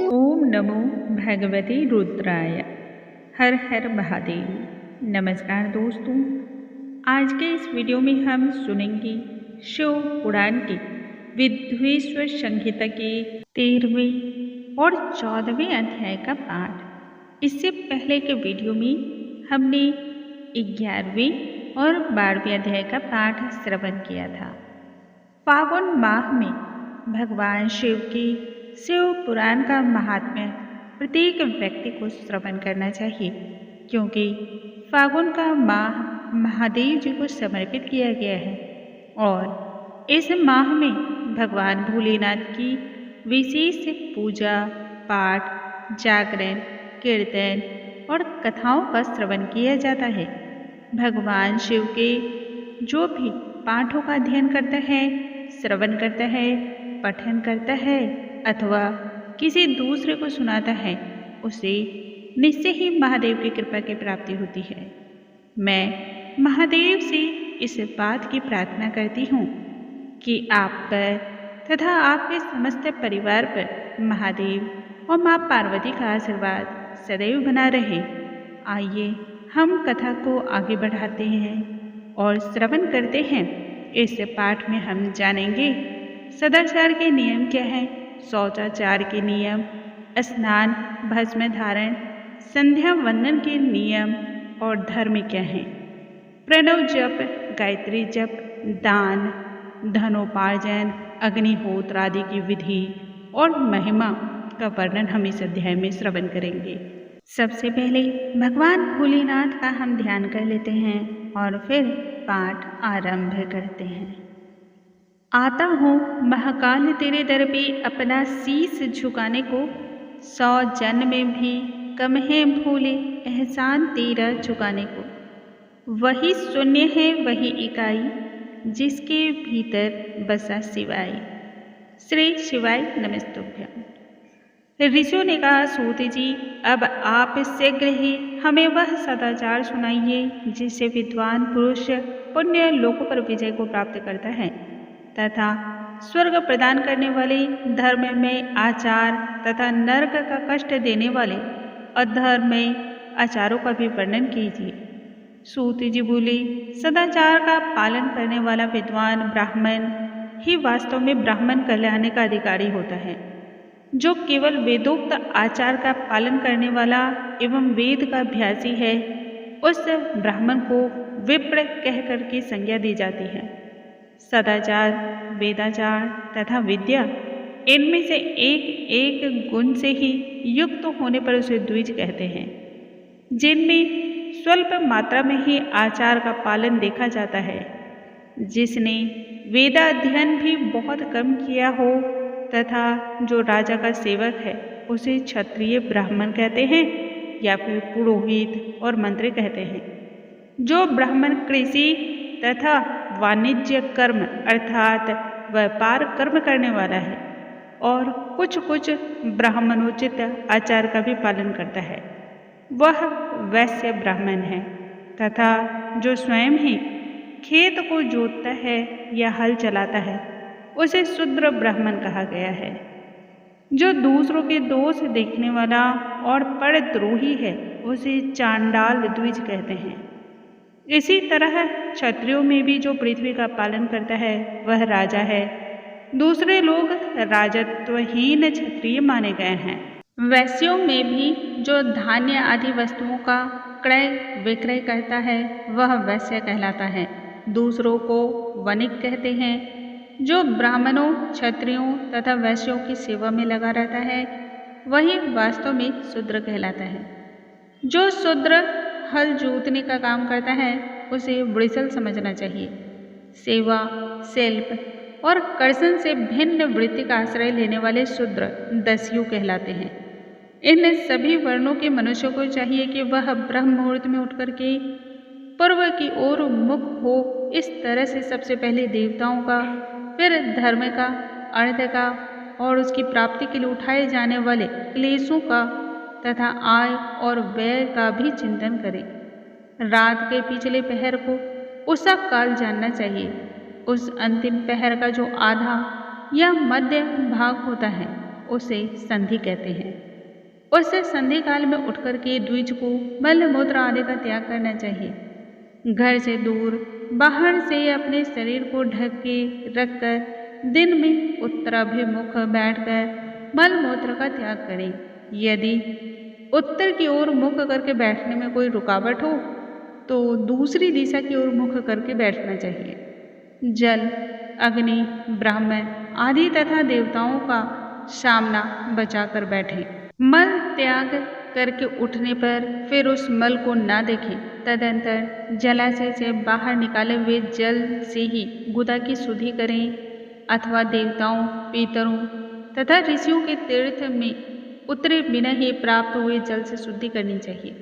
ओम नमो भगवते रुद्राय। हर हर महादेव। नमस्कार दोस्तों, आज के इस वीडियो में हम सुनेंगे शिव पुराण के विद्वेश्वर संहिता के 13वें और 14वें अध्याय का पाठ। इससे पहले के वीडियो में हमने 11वें और 12वें अध्याय का पाठ श्रवण किया था। फागुन माह में भगवान शिव के शिव पुराण का महात्म्य प्रत्येक व्यक्ति को श्रवण करना चाहिए, क्योंकि फागुन का माह महादेव जी को समर्पित किया गया है और इस माह में भगवान भोलेनाथ की विशेष पूजा पाठ, जागरण, कीर्तन और कथाओं का श्रवण किया जाता है। भगवान शिव के जो भी पाठों का अध्ययन करता है, श्रवण करता है, पठन करता है अथवा किसी दूसरे को सुनाता है, उसे निश्चय ही महादेव की कृपा की प्राप्ति होती है। मैं महादेव से इस बात की प्रार्थना करती हूँ कि आप पर तथा आपके समस्त परिवार पर महादेव और माँ पार्वती का आशीर्वाद सदैव बना रहे। आइए हम कथा को आगे बढ़ाते हैं और श्रवण करते हैं। इस पाठ में हम जानेंगे सदाचार के नियम क्या हैं, शौचाचार के नियम, स्नान, भस्म धारण, संध्या वंदन के नियम और धर्म क्या हैं, प्रणव जप, गायत्री जप, दान, धनोपार्जन, अग्निहोत्र आदि की विधि और महिमा का वर्णन हम इस अध्याय में श्रवण करेंगे। सबसे पहले भगवान भोलेनाथ का हम ध्यान कर लेते हैं और फिर पाठ आरंभ करते हैं। आता हूँ महाकाल तेरे दर पे अपना शीश झुकाने को, 100 जन्म में भी कम है भोले एहसान तेरा चुकाने को। वही शून्य है वही इकाई, जिसके भीतर बसा शिवाय। श्री शिवाय नमस्तुभ्यम। ऋषियों ने कहा, सूत जी अब आप शीघ्र ही हमें वह सदाचार सुनाइए जिससे विद्वान पुरुष पुण्य लोकों पर विजय को प्राप्त करता है तथा स्वर्ग प्रदान करने वाले, धर्म में आचार तथा नरक का कष्ट देने वाले अधर्म में आचारों का भी वर्णन कीजिए। सूत जी बोले, सदाचार का पालन करने वाला विद्वान ब्राह्मण ही वास्तव में ब्राह्मण कहलाने का अधिकारी होता है। जो केवल वेदोक्त आचार का पालन करने वाला एवं वेद का अभ्यासी है, उस ब्राह्मण को विप्र कहकर की संज्ञा दी जाती है। सदाचार, वेदाचार तथा विद्या, इनमें से एक एक गुण से ही युक्त होने पर उसे द्विज कहते हैं। जिनमें स्वल्प मात्रा में ही आचार का पालन देखा जाता है, जिसने वेदाध्ययन भी बहुत कम किया हो तथा जो राजा का सेवक है, उसे क्षत्रिय ब्राह्मण कहते हैं या फिर पुरोहित और मंत्री कहते हैं। जो ब्राह्मण कृषि तथा वाणिज्य कर्म अर्थात व्यापार कर्म करने वाला है और कुछ कुछ ब्राह्मणोचित आचार का भी पालन करता है, वह वैश्य ब्राह्मण है। तथा जो स्वयं ही खेत को जोतता है या हल चलाता है, उसे शूद्र ब्राह्मण कहा गया है। जो दूसरों के दोष देखने वाला और परद्रोही है, उसे चांडाल द्विज कहते हैं। इसी तरह क्षत्रियों में भी जो पृथ्वी का पालन करता है, वह राजा है। दूसरे लोग राजत्वहीन क्षत्रिय माने गए हैं। वैश्यों में भी जो धान्य आदि वस्तुओं का क्रय विक्रय करता है, वह वैश्य कहलाता है। दूसरों को वणिक कहते हैं। जो ब्राह्मणों, क्षत्रियों तथा वैश्यों की सेवा में लगा रहता है, वही वास्तव में शूद्र कहलाता है। जो शूद्र हल जोतने का काम करता है, उसे वृषल समझना चाहिए। सेवा, शिल्प और कर्षण से भिन्न वृत्ति का आश्रय लेने वाले शूद्र दस्यु कहलाते हैं। इन सभी वर्णों के मनुष्यों को चाहिए कि वह ब्रह्म मुहूर्त में उठकर के पूर्व की ओर मुख हो। इस तरह से सबसे पहले देवताओं का, फिर धर्म का, अर्थ का और उसकी प्राप्ति के लिए उठाए जाने वाले क्लेशों का तथा आय और व्यय का भी चिंतन करें। रात के पिछले पहर को उषा काल जानना चाहिए। उस अंतिम पहर का जो आधा या मध्य भाग होता है उसे संधि कहते हैं। उस संधि काल में उठकर के द्विज को मल मूत्र आदि का त्याग करना चाहिए। घर से दूर बाहर से अपने शरीर को ढक के रखकर दिन में उत्तराभिमुख बैठकर मल मूत्र का त्याग करें। यदि उत्तर की ओर मुख करके बैठने में कोई रुकावट हो तो दूसरी दिशा की ओर मुख करके बैठना चाहिए। जल, अग्नि, ब्राह्मण आदि तथा देवताओं का सामना बचाकर बैठें। मल त्याग करके उठने पर फिर उस मल को ना देखें। तदंतर जलाशय से बाहर निकाले हुए जल से ही गुदा की शुद्धि करें अथवा देवताओं, पितरों तथा ऋषियों के तीर्थ में उतरे बिना ही प्राप्त हुए जल से शुद्धि करनी चाहिए।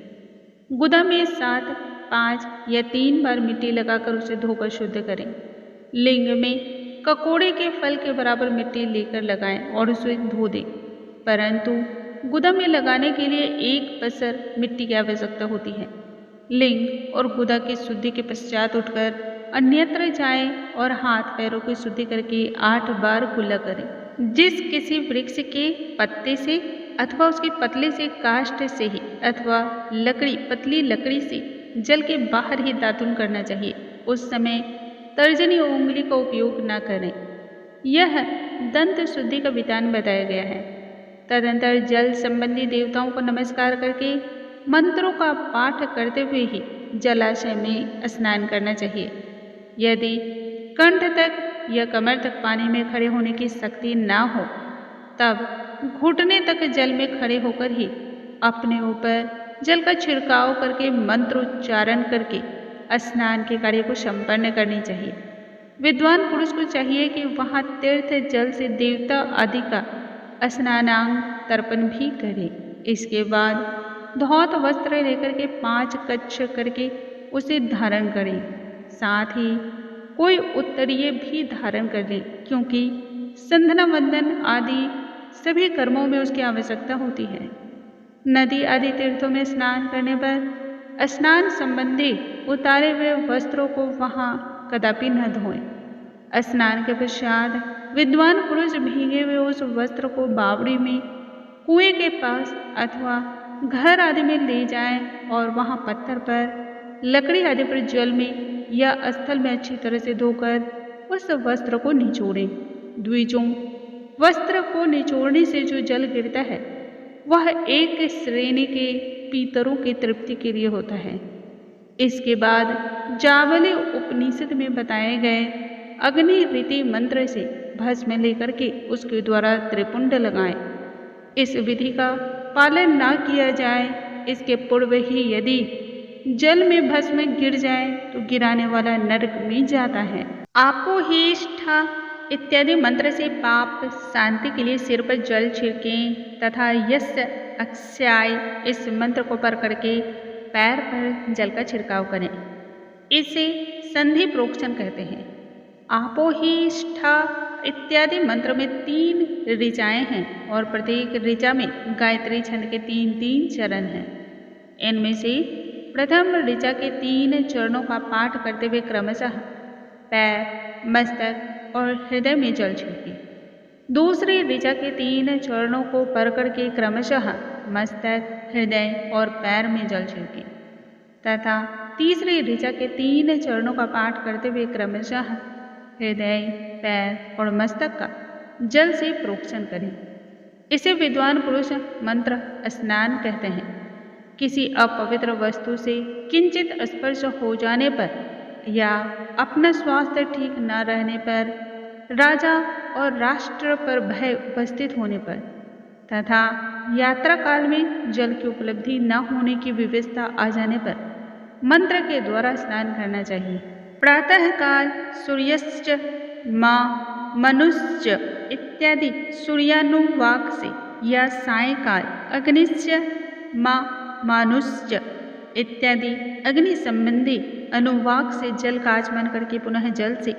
गुदा में 7, 5 या 3 बार मिट्टी लगाकर उसे धोकर शुद्ध करें। लिंग में ककोड़े के फल के बराबर मिट्टी लेकर लगाएं और उसे धो दें, परंतु गुदा में लगाने के लिए 1 पसर मिट्टी की आवश्यकता होती है। लिंग और गुदा की शुद्धि के पश्चात उठकर अन्यत्र जाएं और हाथ पैरों की शुद्धि करके 8 बार कुल्ला करें। जिस किसी वृक्ष के पत्ते से अथवा उसके पतले से काष्ठ से ही अथवा पतली लकड़ी से जल के बाहर ही दातुन करना चाहिए। उस समय तर्जनी उंगली का उपयोग न करें। यह दंत शुद्धि का विधान बताया गया है। तदंतर जल संबंधी देवताओं को नमस्कार करके मंत्रों का पाठ करते हुए ही जलाशय में स्नान करना चाहिए। यदि कंठ तक या कमर तक पानी में खड़े होने की शक्ति ना हो तब घुटने तक जल में खड़े होकर ही अपने ऊपर जल का छिड़काव करके मंत्रोच्चारण करके स्नान के कार्य को संपन्न करनी चाहिए। विद्वान पुरुष को चाहिए कि वहाँ तीर्थ जल से देवता आदि का स्नानांग तर्पण भी करे। इसके बाद धौत वस्त्र लेकर के 5 कच्छ करके उसे धारण करें। साथ ही कोई उत्तरीय भी धारण कर ले, क्योंकि संध्या वंदन आदि सभी कर्मों में उसकी आवश्यकता होती है। नदी आदि तीर्थों में स्नान करने पर स्नान संबंधी उतारे हुए वस्त्रों को वहाँ कदापि न धोएं। स्नान के पश्चात विद्वान पुरुष भीगे हुए उस वस्त्र को बावड़ी में, कुएं के पास अथवा घर आदि में ले जाएं और वहाँ पत्थर पर, लकड़ी आदि पर जल में या स्थल में अच्छी तरह से धोकर उस वस्त्र को निचोड़ें। द्विजों, वस्त्र को निचोड़ने से जो जल गिरता है वह एक श्रेणी के पीतरों की तृप्ति के लिए होता है। इसके बाद जावली उपनिषद में बताए गए अग्नि रीति मंत्र से भस्म लेकर के उसके द्वारा त्रिपुंड लगाएं। इस विधि का पालन न किया जाए, इसके पूर्व ही यदि जल में भस्म गिर जाए तो गिराने वाला नरक में जाता है। आपोहिष्ठा इत्यादि मंत्र से पाप शांति के लिए सिर पर जल छिड़कें तथा यस्य अक्षाय इस मंत्र को पढ़ करके पैर पर जल का छिड़काव करें। इसे संधि प्रोक्षण कहते हैं। आपोहिष्ठा इत्यादि मंत्र में 3 ऋचाएँ हैं और प्रत्येक ऋचा में गायत्री छंद के 3-3 चरण हैं। इनमें से प्रथम ऋचा के 3 चरणों का पाठ करते हुए क्रमशः पैर, मस्तक और हृदय में जल छिड़के। दूसरी ऋचा के 3 चरणों को पढ़ करके क्रमशः मस्तक, हृदय और पैर में जल छिड़के तथा तीसरी ऋचा के 3 चरणों का पाठ करते हुए क्रमशः हृदय, पैर और मस्तक का जल से प्रोक्षण करें। इसे विद्वान पुरुष मंत्र स्नान कहते हैं। किसी अपवित्र वस्तु से किंचित स्पर्श हो जाने पर या अपना स्वास्थ्य ठीक न रहने पर, राजा और राष्ट्र पर भय उपस्थित होने पर तथा यात्रा काल में जल की उपलब्धि न होने की व्यवस्था आ जाने पर मंत्र के द्वारा स्नान करना चाहिए। प्रातः काल सूर्यश्च माँ मनुश्च इत्यादि सूर्यानुवाक से या सायंकाल अग्निश्च माँ मानुश्च इत्यादि अग्नि संबंधी अनुवाक से जल का आचमन करके पुनः जल से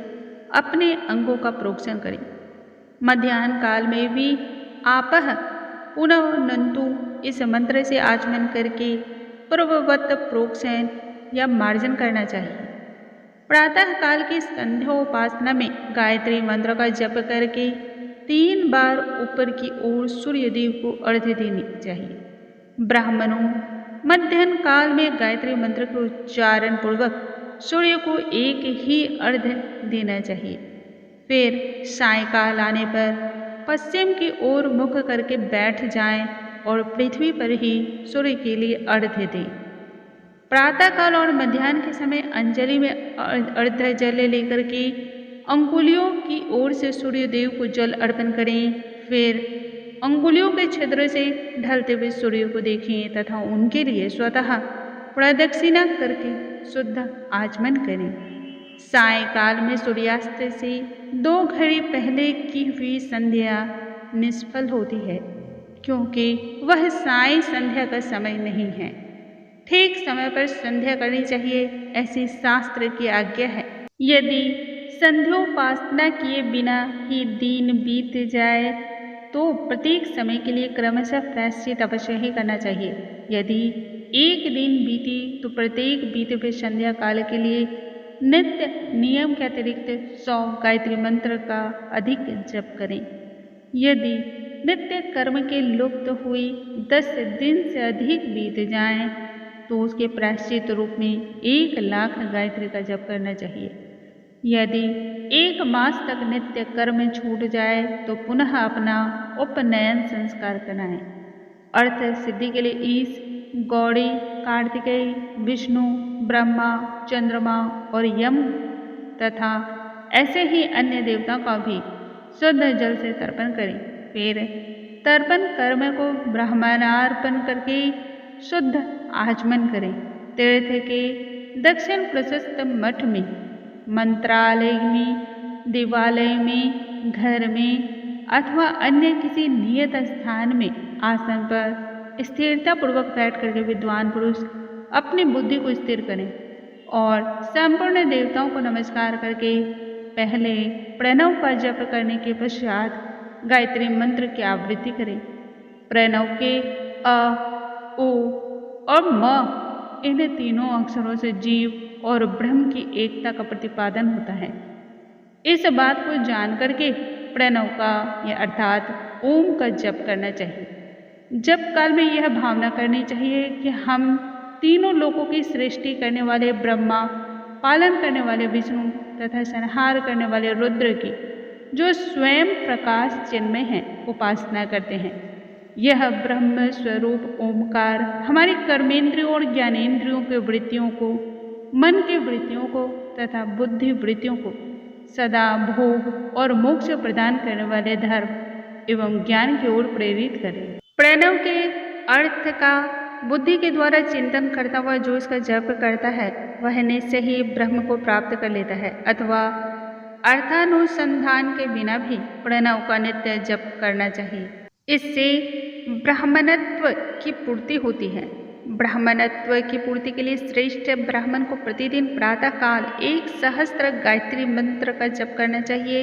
अपने अंगों का प्रोक्षण करें। मध्याह्न काल में भी आपह पुनवनन्तु इस मंत्र से आचमन करके पूर्ववत प्रोक्षण या मार्जन करना चाहिए। प्रातः काल की संध्योपासना में गायत्री मंत्र का जप करके 3 बार ऊपर की ओर सूर्यदेव को अर्घ्य देनी चाहिए। ब्राह्मणों मध्याह्न काल में गायत्री मंत्र के उच्चारण पूर्वक सूर्य को एक ही अर्घ्य देना चाहिए। फिर सायंकाल आने पर पश्चिम की ओर मुख करके बैठ जाएं और पृथ्वी पर ही सूर्य के लिए अर्घ्य दें। प्रातःकाल और मध्याह्न के समय अंजलि में अर्घ्य जल लेकर के अंगुलियों की ओर से सूर्यदेव को जल अर्पण करें। फिर अंगुलियों के छिद्र से ढलते हुए सूर्य को देखें तथा उनके लिए स्वतः प्रदक्षिणा करके शुद्ध आचमन करें। सायंकाल में सूर्यास्त से 2 घड़ी पहले की हुई संध्या निष्फल होती है, क्योंकि वह साय संध्या का समय नहीं है। ठीक समय पर संध्या करनी चाहिए, ऐसी शास्त्र की आज्ञा है। यदि संध्योपासना किए बिना ही दिन बीत जाए तो प्रत्येक समय के लिए क्रमशः प्रायश्चित अवश्य ही करना चाहिए। यदि एक दिन बीती तो प्रत्येक बीते हुए संध्या काल के लिए नित्य नियम के अतिरिक्त 100 गायत्री मंत्र का अधिक जप करें। यदि नित्य कर्म के लुप्त हुई 10 दिन से अधिक बीत जाएं तो उसके प्रायश्चित रूप में 1 लाख गायत्री का जप करना चाहिए। यदि 1 मास तक नित्य कर्म छूट जाए तो पुनः अपना उपनयन संस्कार कराएं। अर्थ सिद्धि के लिए ईश, गौड़ी, कार्तिकेय, विष्णु, ब्रह्मा, चंद्रमा और यम तथा ऐसे ही अन्य देवताओं का भी शुद्ध जल से तर्पण करें। फिर तर्पण कर्म को ब्राह्मणार्पण करके शुद्ध आचमन करें। तीर्थ के दक्षिण प्रशस्त मठ में, मंत्रालय में, देवालय में, घर में अथवा अन्य किसी नियत स्थान में आसन पर स्थिरता पूर्वक बैठ करके विद्वान पुरुष अपनी बुद्धि को स्थिर करें और संपूर्ण देवताओं को नमस्कार करके पहले प्रणव का जप करने के पश्चात गायत्री मंत्र की आवृत्ति करें। प्रणव के अ, ओ और म इन तीनों अक्षरों से जीव और ब्रह्म की एकता का प्रतिपादन होता है। इस बात को जान करके प्रणव का या अर्थात ओम का जप करना चाहिए। जप काल में यह भावना करनी चाहिए कि हम तीनों लोकों की सृष्टि करने वाले ब्रह्मा, पालन करने वाले विष्णु तथा संहार करने वाले रुद्र की, जो स्वयं प्रकाश चिन्मय हैं, उपासना करते हैं। यह ब्रह्म स्वरूप ओमकार हमारी कर्मेंद्रियों और ज्ञानेंद्रियों के वृत्तियों को, मन की वृत्तियों को तथा बुद्धि वृत्तियों को सदा भोग और मोक्ष प्रदान करने वाले धर्म एवं ज्ञान की ओर प्रेरित करें। प्रणव के अर्थ का बुद्धि के द्वारा चिंतन करता हुआ जो इसका जप करता है वह निश्चय ही ब्रह्म को प्राप्त कर लेता है, अथवा अर्थानुसंधान के बिना भी प्रणव का नित्य जप करना चाहिए। इससे ब्राह्मणत्व की पूर्ति होती है। ब्राह्मणत्व की पूर्ति के लिए श्रेष्ठ ब्राह्मण को प्रतिदिन प्रातःकाल 1000 गायत्री मंत्र का जप करना चाहिए।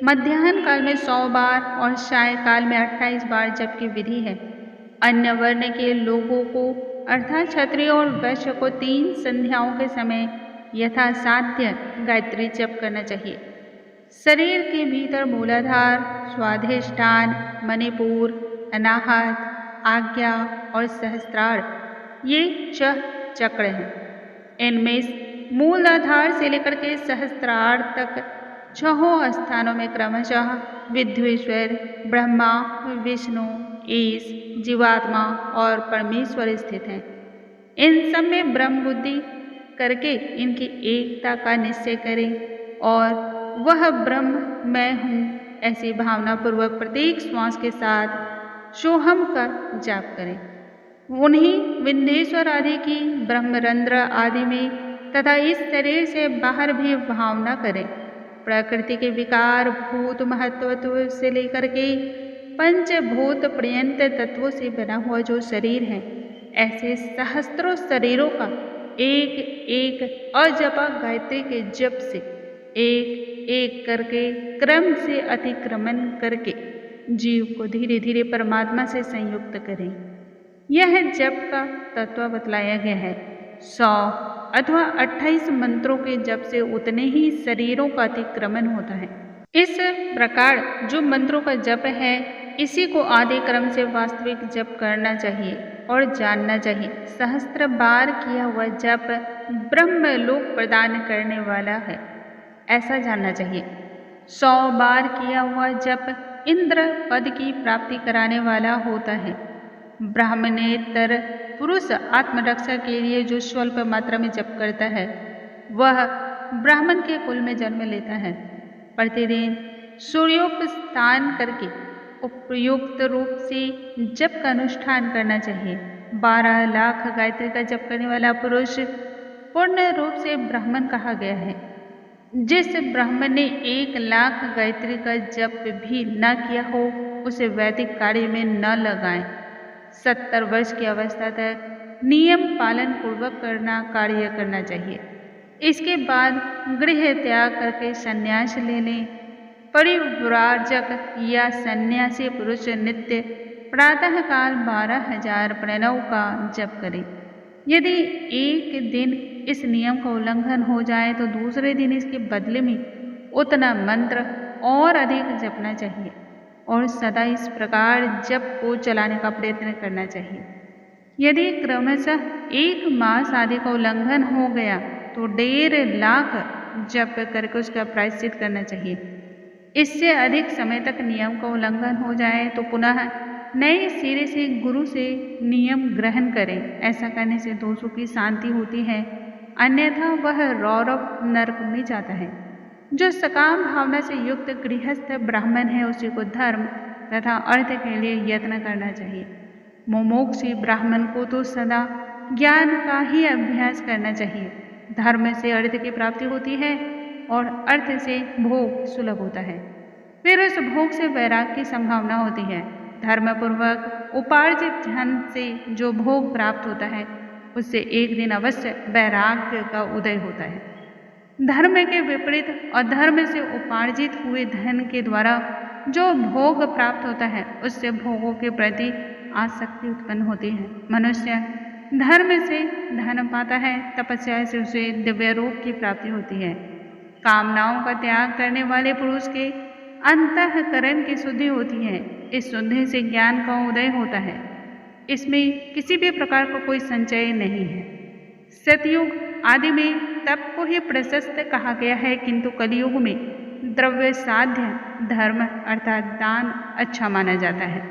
मध्याह्न काल में 100 बार और सायंकाल में 28 बार जप की विधि है। अन्य वर्ण के लोगों को अर्थात क्षत्रिय और वैश्य को 3 संध्याओं के समय यथासाध्य गायत्री जप करना चाहिए। शरीर के भीतर मूलाधार, स्वाधिष्ठान, मणिपुर, अनाहत, आज्ञा और सहस्त्रार ये 6 चक्र हैं। इनमें मूलाधार से लेकर के सहस्त्रार तक 6 स्थानों में क्रमशः विद्वेश्वर, ब्रह्मा, विष्णु, ईश, जीवात्मा और परमेश्वर स्थित हैं। इन सब में ब्रह्म बुद्धि करके इनकी एकता का निश्चय करें और वह ब्रह्म मैं हूँ ऐसी भावना पूर्वक प्रत्येक श्वास के साथ सोहम का जाप करें। उन्हीं विंध्येश्वर आदि की, ब्रह्मरंध्र आदि में तथा इस शरीर से बाहर भी भावना करें। प्रकृति के विकार भूत महत्व से लेकर के पंचभूत पर्यंत तत्वों से बना हुआ जो शरीर है, ऐसे सहस्त्रों शरीरों का एक एक अजपा गायत्री के जप से एक एक करके क्रम से अतिक्रमण करके जीव को धीरे धीरे परमात्मा से संयुक्त करें। यह जप का तत्व बतलाया गया है। 100 अथवा 28 मंत्रों के जप से उतने ही शरीरों का अतिक्रमण होता है। इस प्रकार जो मंत्रों का जप है इसी को आदि क्रम से वास्तविक जप करना चाहिए और जानना चाहिए। सहस्त्र बार किया हुआ जप ब्रह्मलोक प्रदान करने वाला है, ऐसा जानना चाहिए। 100 बार किया हुआ जप इंद्र पद की प्राप्ति कराने वाला होता है। ब्राह्मणेतर पुरुष आत्मरक्षा के लिए जो स्वल्प मात्रा में जप करता है वह ब्राह्मण के कुल में जन्म लेता है। प्रतिदिन सूर्योपस्थान करके उपयुक्त रूप से जप का अनुष्ठान करना चाहिए। 12 लाख गायत्री का जप करने वाला पुरुष पूर्ण रूप से ब्राह्मण कहा गया है। जिस ब्राह्मण ने 1 लाख गायत्री का जप भी न किया हो उसे वैदिक कार्य में न लगाएं। 70 वर्ष की अवस्था तक नियम पालन पूर्वक कार्य करना चाहिए। इसके बाद गृह त्याग करके संन्यास ले लें। परिव्राजक या सन्यासी पुरुष नित्य प्रातःकाल 12,000 प्रणव का जप करें। यदि एक दिन इस नियम का उल्लंघन हो जाए तो दूसरे दिन इसके बदले में उतना मंत्र और अधिक जपना चाहिए और सदा इस प्रकार जप को चलाने का प्रयत्न करना चाहिए। यदि क्रमशः 1 मास आदि का उल्लंघन हो गया तो 1.5 लाख जप करके उसका प्रायश्चित करना चाहिए। इससे अधिक समय तक नियम का उल्लंघन हो जाए तो पुनः नए सिरे से गुरु से नियम ग्रहण करें। ऐसा करने से दोषों की शांति होती है, अन्यथा वह रौरव नरक में जाता है। जो सकाम भावना से युक्त गृहस्थ ब्राह्मण है उसी को धर्म तथा अर्थ के लिए यत्न करना चाहिए। मुमुक्षु ब्राह्मण को तो सदा ज्ञान का ही अभ्यास करना चाहिए। धर्म से अर्थ की प्राप्ति होती है और अर्थ से भोग सुलभ होता है, फिर उस भोग से वैराग की संभावना होती है। धर्मपूर्वक उपार्जित धन से जो भोग प्राप्त होता है उससे एक दिन अवश्य वैराग्य का उदय होता है। धर्म के विपरीत और धर्म से उपार्जित हुए धन के द्वारा जो भोग प्राप्त होता है उससे भोगों के प्रति आसक्ति उत्पन्न होती है। मनुष्य धर्म से धन पाता है, तपस्या से उसे दिव्य रूप की प्राप्ति होती है। कामनाओं का त्याग करने वाले पुरुष के अंतःकरण की शुद्धि होती है। इस शुद्धि से ज्ञान का उदय होता है। इसमें किसी भी प्रकार का कोई संचय नहीं है। सतयुग आदि में तप को ही प्रशस्त कहा गया है, किंतु कलियुग में द्रव्य साध्य धर्म अर्थात दान अच्छा माना जाता है।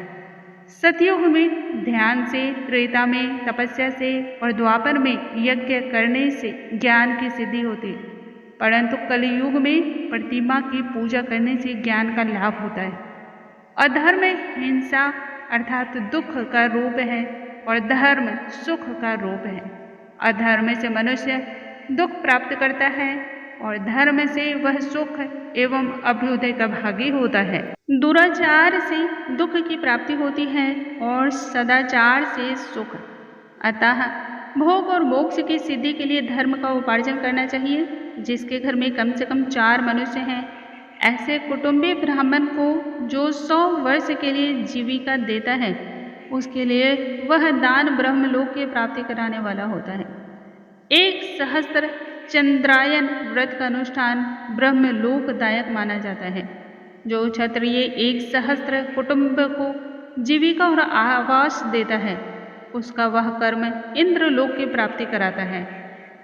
सतयुग में ध्यान से, त्रेता में तपस्या से और द्वापर में यज्ञ करने से ज्ञान की सिद्धि होती है, परंतु कलियुग में प्रतिमा की पूजा करने से ज्ञान का लाभ होता है। अधर्म हिंसा अर्थात दुख का रूप है और धर्म सुख का रूप है। अधर्म से मनुष्य दुख प्राप्त करता है और धर्म से वह सुख एवं अभ्युदय का भागी होता है। दुराचार से दुख की प्राप्ति होती है और सदाचार से सुख। अतः भोग और मोक्ष की सिद्धि के लिए धर्म का उपार्जन करना चाहिए। जिसके घर में कम से कम 4 मनुष्य हैं, ऐसे कुटुंबी ब्राह्मण को जो 100 वर्ष के लिए जीविका देता है उसके लिए वह दान ब्रह्मलोक की प्राप्ति कराने वाला होता है। 1 सहस्त्र चंद्रायन व्रत का अनुष्ठान ब्रह्मलोकदायक माना जाता है। जो क्षत्रिय 1 सहस्त्र कुटुंब को जीविका और आवास देता है उसका वह कर्म इंद्रलोक की प्राप्ति कराता है।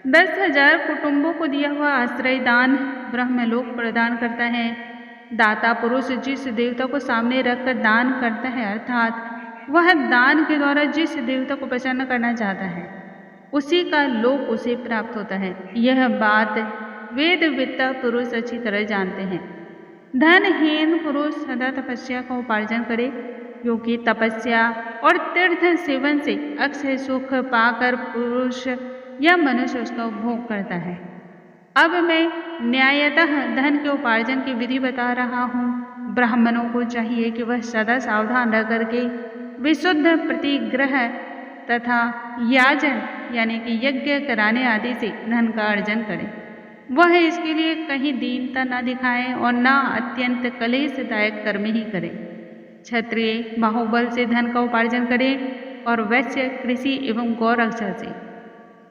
10,000 कुटुंबों को दिया हुआ आश्रय दान ब्रह्मलोक प्रदान करता है। दाता पुरुष जिस देवता को सामने रखकर दान करता है अर्थात वह दान के द्वारा जिस देवता को प्रसन्न करना चाहता है उसी का लोक उसे प्राप्त होता है। यह बात वेदविद्ता पुरुष अच्छी तरह जानते हैं। धनहीन पुरुष सदा तपस्या का उपार्जन करे, क्योंकि तपस्या और तीर्थ सेवन से अक्षय सुख पाकर पुरुष या मनुष्य उसका उपभोग करता है। अब मैं न्यायतः धन के उपार्जन की विधि बता रहा हूँ। ब्राह्मणों को चाहिए कि वह सदा सावधान रह करके विशुद्ध प्रतिग्रह तथा याजन यानी कि यज्ञ कराने आदि से धन का अर्जन करें। वह इसके लिए कहीं दीनता न दिखाएं और न अत्यंत कलेशदायक कर्म ही करें। क्षत्रिय बाहुबल से धन का उपार्जन करें और वैश्य कृषि एवं गौरक्षा से।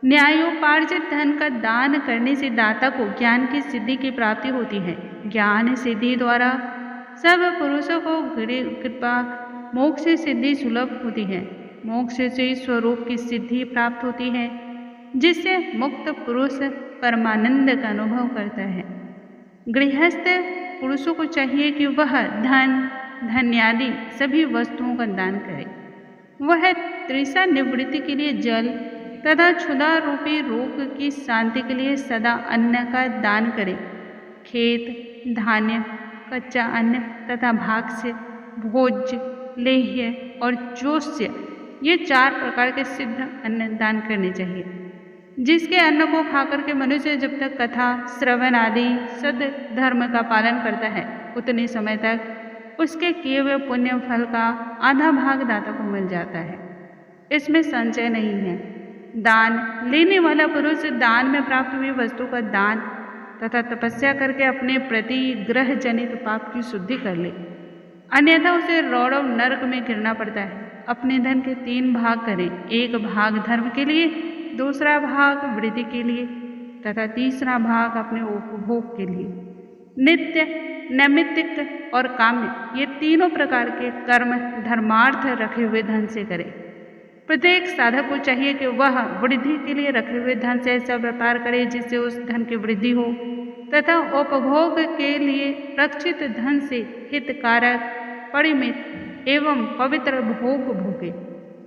न्यायोपार्जित धन का दान करने से दाता को ज्ञान की सिद्धि की प्राप्ति होती है। ज्ञान सिद्धि द्वारा सब पुरुषों को कृपा मोक्ष सिद्धि सुलभ होती है। मोक्ष से स्वरूप की सिद्धि प्राप्त होती है, जिससे मुक्त पुरुष परमानंद का अनुभव करता है। गृहस्थ पुरुषों को चाहिए कि वह धन, धन्यादि सभी वस्तुओं का दान करे। वह तृषा निवृत्ति के लिए जल तथा क्षुधा रूपी रोग की शांति के लिए सदा अन्न का दान करे। खेत, धान्य, कच्चा अन्न तथा भाग्य, भोज्य, लेह्य और जोष्य, ये 4 प्रकार के सिद्ध अन्न दान करने चाहिए। जिसके अन्न को खाकर के मनुष्य जब तक कथा, श्रवण आदि सद धर्म का पालन करता है, उतने समय तक उसके किए हुए पुण्य फल का आधा भाग दाता को मिल जाता है। इसमें संचय नहीं है। दान लेने वाला पुरुष दान में प्राप्त हुई वस्तु का दान तथा तपस्या करके अपने प्रति ग्रह जनित पाप की शुद्धि कर ले, अन्यथा उसे रौरव नरक में गिरना पड़ता है। अपने धन के 3 भाग करें, 1 भाग धर्म के लिए, दूसरा भाग वृद्धि के लिए तथा तीसरा भाग अपने उपभोग के लिए। नित्य, नैमित्तिक और काम्य, ये तीनों प्रकार के कर्म धर्मार्थ रखे हुए धन से करें। प्रत्येक साधक को चाहिए कि वह वृद्धि के लिए रखे हुए धन से ऐसा व्यापार करे जिससे उस धन की वृद्धि हो, तथा उपभोग के लिए रक्षित धन से हितकारक, परिमित एवं पवित्र भोग भोगे।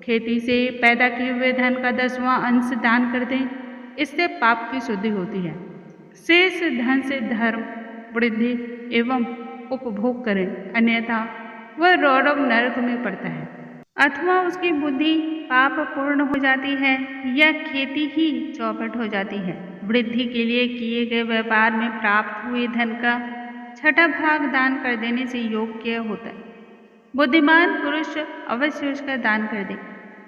खेती से पैदा किए हुए धन का 10वां अंश दान कर दें, इससे पाप की शुद्धि होती है। शेष धन से धर्म, वृद्धि एवं उपभोग करें, अन्यथा वह रौरव नरक में पड़ता है। अथवा उसकी बुद्धि पाप पूर्ण हो जाती है या खेती ही चौपट हो जाती है। वृद्धि के लिए किए गए व्यापार में प्राप्त हुए धन का 6ठा भाग दान कर देने से योग्य होता है। बुद्धिमान पुरुष अवश्य उसका दान कर दे।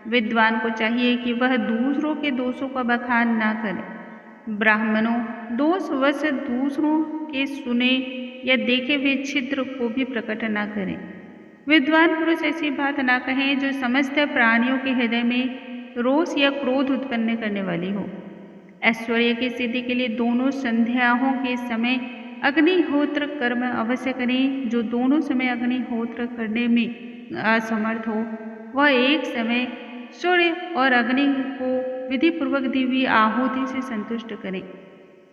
विद्वान को चाहिए कि वह दूसरों के दोषों का बखान न करे। ब्राह्मणों दोषवश दूसरों के सुने या देखे हुए छिद्र को भी प्रकट न करें। विद्वान पुरुष ऐसी बात ना कहें जो समस्त प्राणियों के हृदय में रोष या क्रोध उत्पन्न करने वाली हो। ऐश्वर्य की सिद्धि के लिए दोनों संध्याओं के समय अग्निहोत्र कर्म अवश्य करें। जो दोनों समय अग्निहोत्र करने में असमर्थ हो, वह एक समय सूर्य और अग्नि को विधिपूर्वक दी हुई आहुति से संतुष्ट करें।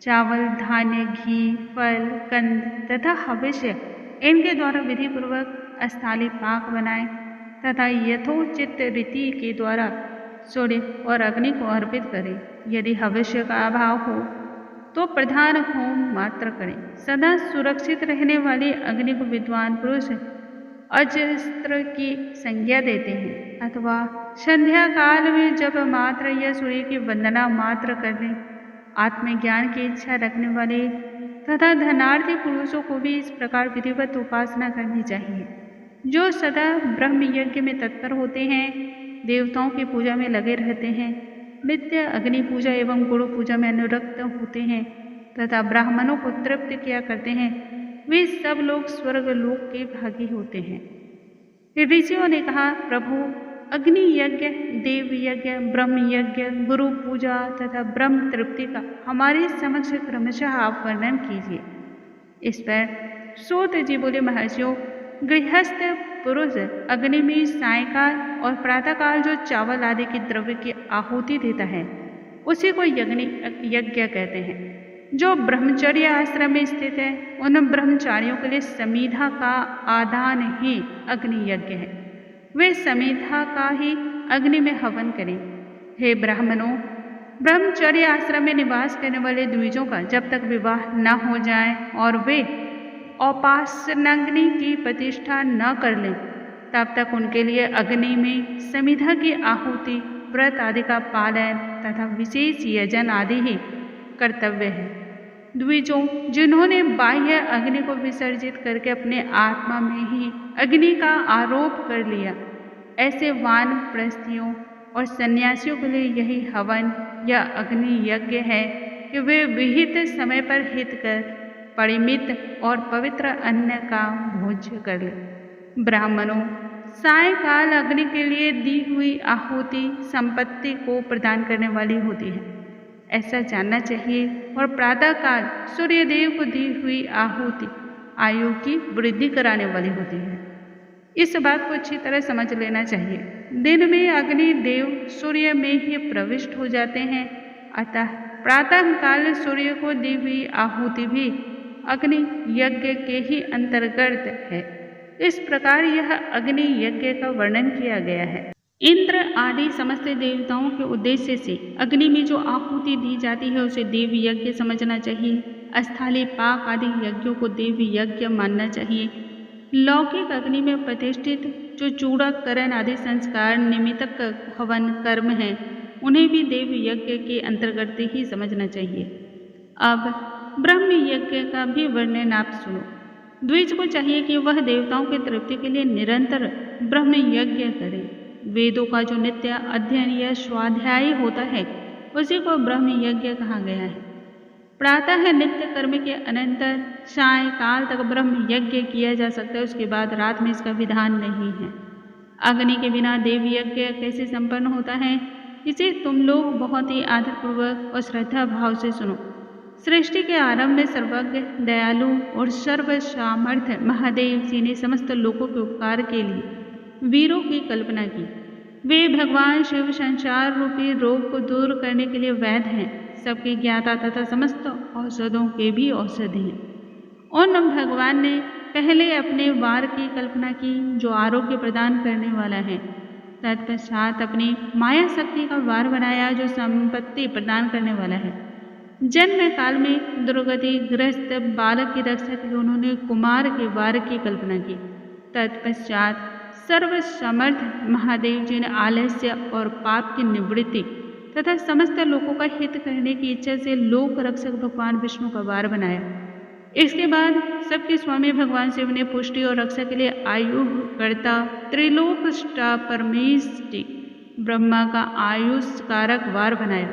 चावल, धान्य, घी, फल, कंद तथा हविष्य, इनके द्वारा विधिपूर्वक अस्थाली पाक बनाए तथा यथोचित रीति के द्वारा सूर्य और अग्नि को अर्पित करें। यदि हविष्य का अभाव हो तो प्रधान होम मात्र करें। सदा सुरक्षित रहने वाली अग्नि को विद्वान पुरुष अजस्त्र की संज्ञा देते हैं, अथवा संध्या काल में जब मात्र या सूर्य की वंदना मात्र करने आत्मज्ञान की इच्छा रखने वाले तथा धनार्थी पुरुषों को भी इस प्रकार विधिवत उपासना करनी चाहिए। जो सदा ब्रह्म यज्ञ में तत्पर होते हैं, देवताओं की पूजा में लगे रहते हैं, नित्य अग्नि पूजा एवं गुरु पूजा में अनुरक्त होते हैं तथा ब्राह्मणों को तृप्त किया करते हैं, वे सब लोग स्वर्ग लोक के भागी होते हैं। ऋषियों ने कहा, प्रभु अग्नि यज्ञ, देव यज्ञ, ब्रह्म यज्ञ, गुरु पूजा तथा ब्रह्म तृप्ति का हमारे समक्ष क्रमशः आप वर्णन कीजिए। इस पर सूत जी बोले, महर्षियों, गृहस्थ पुरुष अग्नि में सायंकाल और प्रातःकाल जो चावल आदि के द्रव्य की आहुति देता है, उसी को यज्ञ कहते हैं। जो ब्रह्मचर्य आश्रम में स्थित है, उन ब्रह्मचारियों के लिए समीधा का आदान ही अग्नि यज्ञ है। वे समीधा का ही अग्नि में हवन करें। हे ब्राह्मणों, ब्रह्मचर्य आश्रम में निवास करने वाले द्विजों का जब तक विवाह न हो जाए और वे औपासनाग्नि की प्रतिष्ठा न कर लें, तब तक उनके लिए अग्नि में समिधा की आहुति, व्रत आदि का पालन तथा विशेष यजन आदि ही कर्तव्य है। द्विजों, जिन्होंने बाह्य अग्नि को विसर्जित करके अपने आत्मा में ही अग्नि का आरोप कर लिया, ऐसे वानप्रस्थियों और सन्यासियों के लिए यही हवन या अग्नि यज्ञ है कि वे विहित समय पर हित कर परिमित और पवित्र अन्न का भोज्य कर ले। ब्राह्मणों, सायंकाल अग्नि के लिए दी हुई आहुति संपत्ति को प्रदान करने वाली होती है। ऐसा जानना चाहिए। और प्रातःकाल सूर्य देव को दी हुई आहुति आयु की वृद्धि कराने वाली होती है। इस बात को अच्छी तरह समझ लेना चाहिए। दिन में अग्नि देव सूर्य में ही प्रविष्ट हो जाते हैं, अतः प्रातःकाल सूर्य को दी हुई आहुति भी अग्नि यज्ञ के ही अंतर्गत है। इस प्रकार यह अग्नि यज्ञ का वर्णन किया गया है। इंद्र आदि समस्त देवताओं के उद्देश्य से अग्नि में जो आहुति दी जाती है उसे देव यज्ञ समझना चाहिए। अस्थाली पाक आदि यज्ञों को देव यज्ञ मानना चाहिए। लौकिक अग्नि में प्रतिष्ठित जो चूड़ाकरण आदि संस्कार निमित्तक हवन कर्म हैं, उन्हें भी देव यज्ञ के अंतर्गत ही समझना चाहिए। अब ब्रह्म यज्ञ का भी वर्णन आप सुनो। द्विज को चाहिए कि वह देवताओं की तृप्ति के लिए निरंतर ब्रह्म यज्ञ करे। वेदों का जो नित्य अध्ययन या स्वाध्याय होता है उसी को ब्रह्म यज्ञ कहा गया है। प्रातः नित्य कर्म के अनंतर सायंकाल तक ब्रह्म यज्ञ किया जा सकता है, उसके बाद रात में इसका विधान नहीं है। अग्नि के बिना देव यज्ञ कैसे संपन्न होता है, इसे तुम लोग बहुत ही आदरपूर्वक और श्रद्धा भाव से सुनो। सृष्टि के आरंभ में सर्वज्ञ, दयालु और सर्व सामर्थ्य महादेव जी ने समस्त लोगों के उपकार के लिए वीरों की कल्पना की। वे भगवान शिव संसार रूपी रोग को दूर करने के लिए वैद्य हैं, सबके ज्ञाता तथा समस्त औषधों के भी औषधि हैं। उन भगवान ने पहले अपने वार की कल्पना की जो आरोग्य प्रदान करने वाला है। तत्पश्चात अपनी माया शक्ति का वार बनाया जो संपत्ति प्रदान करने वाला है। जन्म काल में दुर्गति ग्रस्त बालक की रक्षा के लिए उन्होंने कुमार के वार की कल्पना की। तत्पश्चात सर्व समर्थ महादेव जी ने आलस्य और पाप की निवृत्ति तथा समस्त लोगों का हित करने की इच्छा से लोक रक्षक भगवान विष्णु का वार बनाया। इसके बाद सबके स्वामी भगवान शिव ने पुष्टि और रक्षा के लिए आयु कर्ता त्रिलोक परमेष्टि ब्रह्मा का आयुष कारक वार बनाया,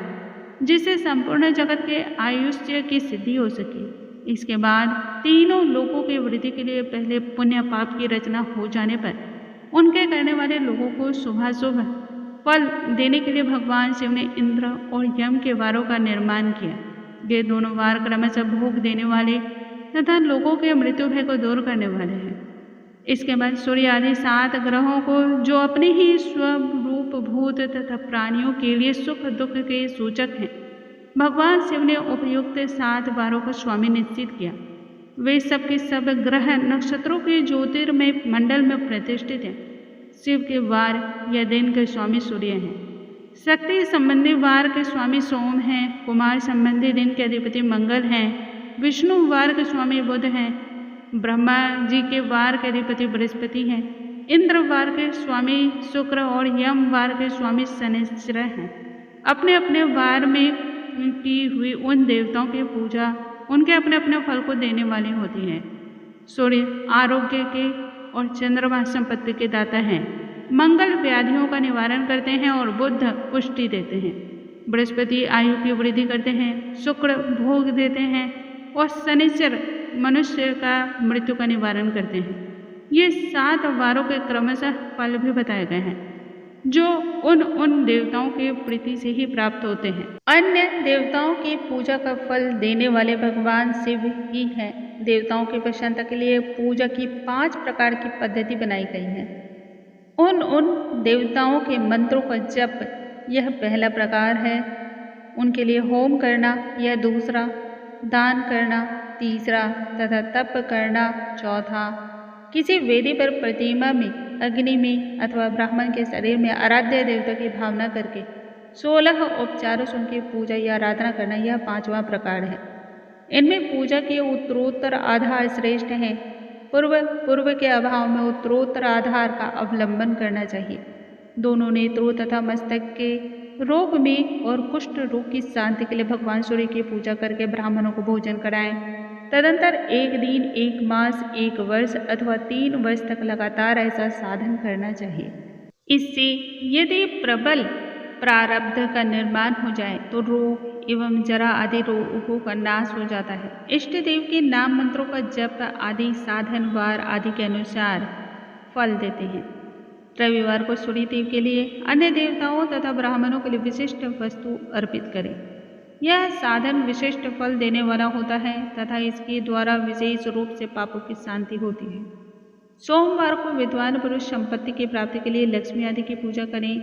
जिससे संपूर्ण जगत के आयुष्य की सिद्धि हो सके। इसके बाद तीनों लोकों की वृद्धि के लिए पहले पुण्य पाप की रचना हो जाने पर उनके करने वाले लोगों को शुभाशुभ फल देने के लिए भगवान शिव ने इंद्र और यम के वारों का निर्माण किया। ये दोनों वार क्रमशः भोग देने वाले तथा लोगों के मृत्यु भय को दूर करने वाले हैं। इसके बाद सूर्य आदि 7 ग्रहों को जो अपने ही स्वरूप भूत तथा प्राणियों के लिए सुख दुख के सूचक हैं, भगवान शिव ने उपयुक्त 7 वारों का स्वामी निश्चित किया। वे सब के सब ग्रह नक्षत्रों के ज्योतिर्मय मंडल में प्रतिष्ठित हैं। शिव के वार या दिन के स्वामी सूर्य हैं। शक्ति संबंधी वार के स्वामी सोम हैं। कुमार संबंधी दिन के अधिपति मंगल हैं। विष्णु वार के स्वामी बुध हैं। ब्रह्मा जी के वार के अधिपति बृहस्पति हैं। इंद्र वार के स्वामी शुक्र और यम वार के स्वामी शनिश्चर हैं। अपने अपने वार में की हुई उन देवताओं की पूजा उनके अपने अपने फल को देने वाली होती है। सूर्य आरोग्य के और चंद्रमा संपत्ति के दाता हैं। मंगल व्याधियों का निवारण करते हैं और बुध पुष्टि देते हैं। बृहस्पति आयु की वृद्धि करते हैं। शुक्र भोग देते हैं और शनिश्चर मनुष्य का मृत्यु का निवारण करते हैं। ये 7 वारों के क्रमशः फल भी बताए गए हैं जो उन देवताओं की प्रीति से ही प्राप्त होते हैं। अन्य देवताओं की पूजा का फल देने वाले भगवान शिव ही हैं। देवताओं की प्रसन्नता के लिए पूजा की 5 प्रकार की पद्धति बनाई गई है। उन देवताओं के मंत्रों का जप यह पहला प्रकार है। उनके लिए होम करना यह दूसरा, दान करना तीसरा तथा तप करना चौथा, किसी वेदी पर प्रतिमा में अग्नि में अथवा ब्राह्मण के शरीर में आराध्य देवता की भावना करके 16 उपचारों से उनकी पूजा या आराधना करना यह 5वां प्रकार है। इनमें पूजा के उत्तरोत्तर आधार श्रेष्ठ हैं। पूर्व के अभाव में उत्तरोत्तर आधार का अवलंबन करना चाहिए। दोनों नेत्रों तथा मस्तक के रोग में और कुष्ठ रोग की शांति के लिए भगवान सूर्य की पूजा करके ब्राह्मणों को भोजन कराएं। तदंतर 1 दिन 1 मास 1 वर्ष अथवा 3 वर्ष तक लगातार ऐसा साधन करना चाहिए। इससे यदि प्रबल प्रारब्ध का निर्माण हो जाए तो रोग एवं जरा आदि रोगों का नाश हो जाता है। इष्ट देव के नाम मंत्रों का जप आदि साधन वार आदि के अनुसार फल देते हैं। रविवार को सूर्य देव के लिए, अन्य देवताओं तथा ब्राह्मणों के लिए विशिष्ट वस्तु अर्पित करें। यह साधन विशिष्ट फल देने वाला होता है तथा इसके द्वारा विशेष रूप से पापों की शांति होती है। सोमवार को विद्वान पुरुष संपत्ति की प्राप्ति के लिए लक्ष्मी आदि की पूजा करें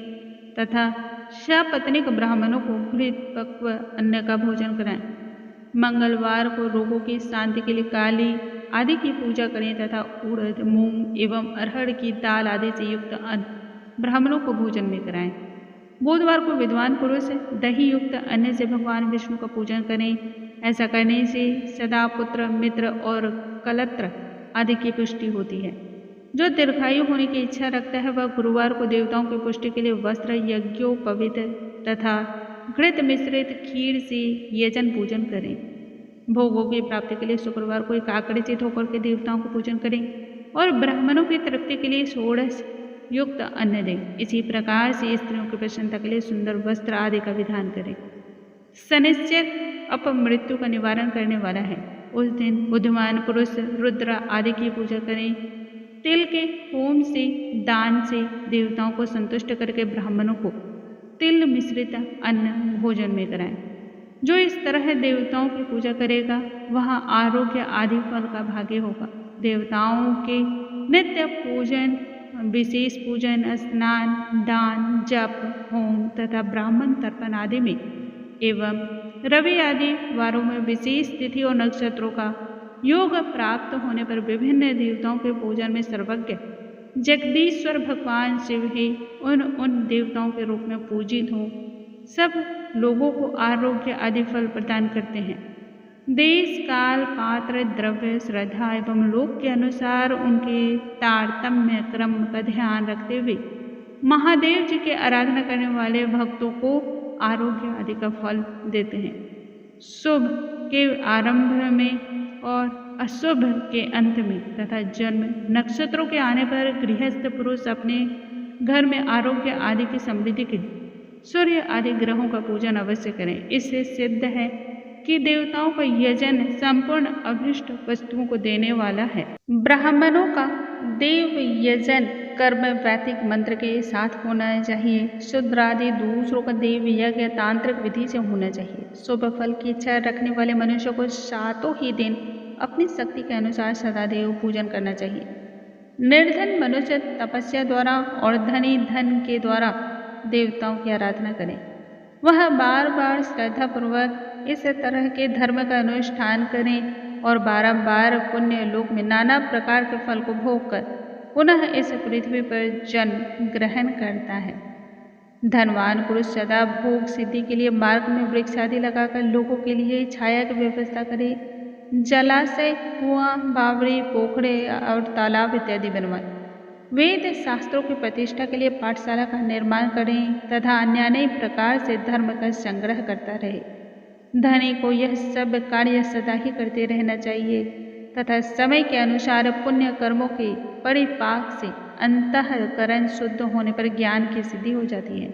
तथा सपत्नीक ब्राह्मणों को घृत पक्व अन्न का भोजन कराएं। मंगलवार को रोगों की शांति के लिए काली आदि की पूजा करें तथा उड़द, मूंग एवं अरहर की दाल आदि से युक्त अन्न ब्राह्मणों को भोजन में कराएं। बुधवार को विद्वान पुरुष दही युक्त अन्न से भगवान विष्णु का पूजन करें। ऐसा करने से सदा पुत्र, मित्र और कलत्र आदि की पुष्टि होती है। जो दीर्घायु होने की इच्छा रखता है वह गुरुवार को देवताओं की पुष्टि के लिए वस्त्र, यज्ञोपवीत तथा घृत मिश्रित खीर से यजन पूजन करें। भोगों की प्राप्ति के लिए शुक्रवार को एकाग्रचित होकर के देवताओं को पूजन करें और ब्राह्मणों की तृप्ति के लिए षोडश युक्त अन्न दें। इसी प्रकार से स्त्रियों की प्रसन्नता के लिए सुंदर वस्त्र आदि का विधान करें। शनिश्चर अपमृत्यु का निवारण करने वाला है। उस दिन बुद्धिमान पुरुष रुद्र आदि की पूजा करें। तिल के होम से, दान से देवताओं को संतुष्ट करके ब्राह्मणों को तिल मिश्रित अन्न भोजन में कराएं। जो इस तरह देवताओं की पूजा करेगा वह आरोग्य आदि फल का भागी होगा। देवताओं के नित्य पूजन, विशेष पूजन, स्नान, दान, जप, होम तथा ब्राह्मण तर्पण आदि में एवं रवि आदि वारों में विशेष तिथि और नक्षत्रों का योग प्राप्त होने पर विभिन्न देवताओं के पूजन में सर्वज्ञ जगदीश्वर भगवान शिव ही उन देवताओं के रूप में पूजित हों। सब लोगों को आरोग्य आदि फल प्रदान करते हैं। देश, काल, पात्र, द्रव्य, श्रद्धा एवं लोक के अनुसार उनके तारतम्य क्रम का ध्यान रखते हुए महादेव जी की आराधना करने वाले भक्तों को आरोग्य आदि का फल देते हैं। शुभ के आरंभ में और अशुभ के अंत में तथा जन्म नक्षत्रों के आने पर गृहस्थ पुरुष अपने घर में आरोग्य आदि की समृद्धि के लिए सूर्य आदि ग्रहों का पूजन अवश्य करें। इससे सिद्ध है कि देवताओं का यजन संपूर्ण अभिष्ट वस्तुओं को देने वाला है। ब्राह्मणों का देव यजन कर्म वैदिक मंत्र के साथ होना चाहिए। शूद्र आदि दूसरों का देव यज्ञ तांत्रिक विधि से होना चाहिए। शुभ फल की इच्छा रखने वाले मनुष्य को सातों ही दिन अपनी शक्ति के अनुसार सदादेव पूजन करना चाहिए। निर्धन मनुष्य तपस्या द्वारा और धनी धन के द्वारा देवताओं की आराधना करें। वह बार बार श्रद्धापूर्वक इस तरह के धर्म का अनुष्ठान करें और बारंबार पुण्य लोक में नाना प्रकार के फल को भोग कर पुनः इस पृथ्वी पर जन्म ग्रहण करता है। धनवान पुरुष सदा भोग सिद्धि के लिए मार्ग में वृक्ष आदि लगाकर लोगों के लिए छाया की व्यवस्था करे। जलाशय, कुआं, बावड़ी, पोखरे और तालाब इत्यादि बनवाएं। वेद शास्त्रों की प्रतिष्ठा के लिए पाठशाला का निर्माण करें तथा अन्य प्रकार से धर्म का संग्रह करता रहे। धनी को यह सब कार्य सदा ही करते रहना चाहिए तथा समय के अनुसार पुण्य कर्मों के परिपाक से अंतःकरण शुद्ध होने पर ज्ञान की सिद्धि हो जाती है।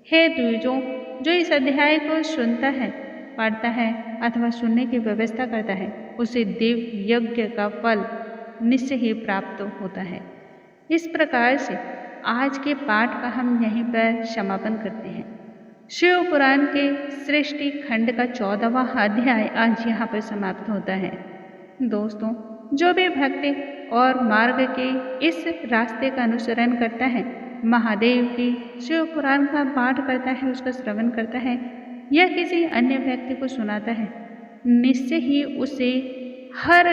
हे द्विजों, जो इस अध्याय को सुनता है, पढ़ता है अथवा सुनने की व्यवस्था करता है उसे देव यज्ञ का फल निश्चय ही प्राप्त होता है। इस प्रकार से आज के पाठ का हम यहीं पर समापन करते हैं। शिव पुराण के सृष्टि खंड का 14वां अध्याय आज यहाँ पर समाप्त होता है। दोस्तों, जो भी भक्ति और मार्ग के इस रास्ते का अनुसरण करता है, महादेव की शिव पुराण का पाठ करता है, उसका श्रवण करता है या किसी अन्य व्यक्ति को सुनाता है, निश्चय ही उसे हर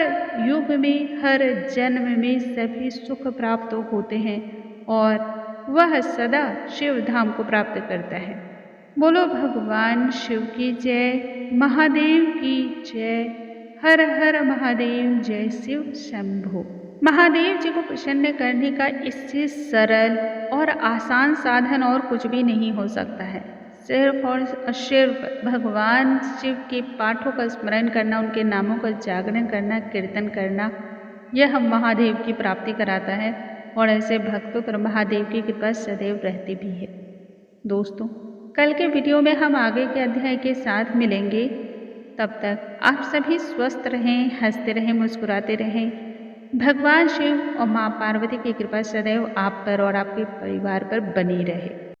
युग में, हर जन्म में सभी सुख प्राप्त होते हैं और वह सदा शिव धाम को प्राप्त करता है। बोलो भगवान शिव की जय, महादेव की जय। हर हर महादेव, जय शिव शंभो। महादेव जी को प्रसन्न करने का इससे सरल और आसान साधन और कुछ भी नहीं हो सकता है। सिर्फ और सिर्फ भगवान शिव के पाठों का स्मरण करना, उनके नामों का जागरण करना, कीर्तन करना, यह महादेव की प्राप्ति कराता है और ऐसे भक्तों पर महादेव की कृपा सदैव रहती भी है। दोस्तों, कल के वीडियो में हम आगे के अध्याय के साथ मिलेंगे। तब तक आप सभी स्वस्थ रहें, हंसते रहें, मुस्कुराते रहें। भगवान शिव और माँ पार्वती की कृपा सदैव आप पर और आपके परिवार पर बनी रहे।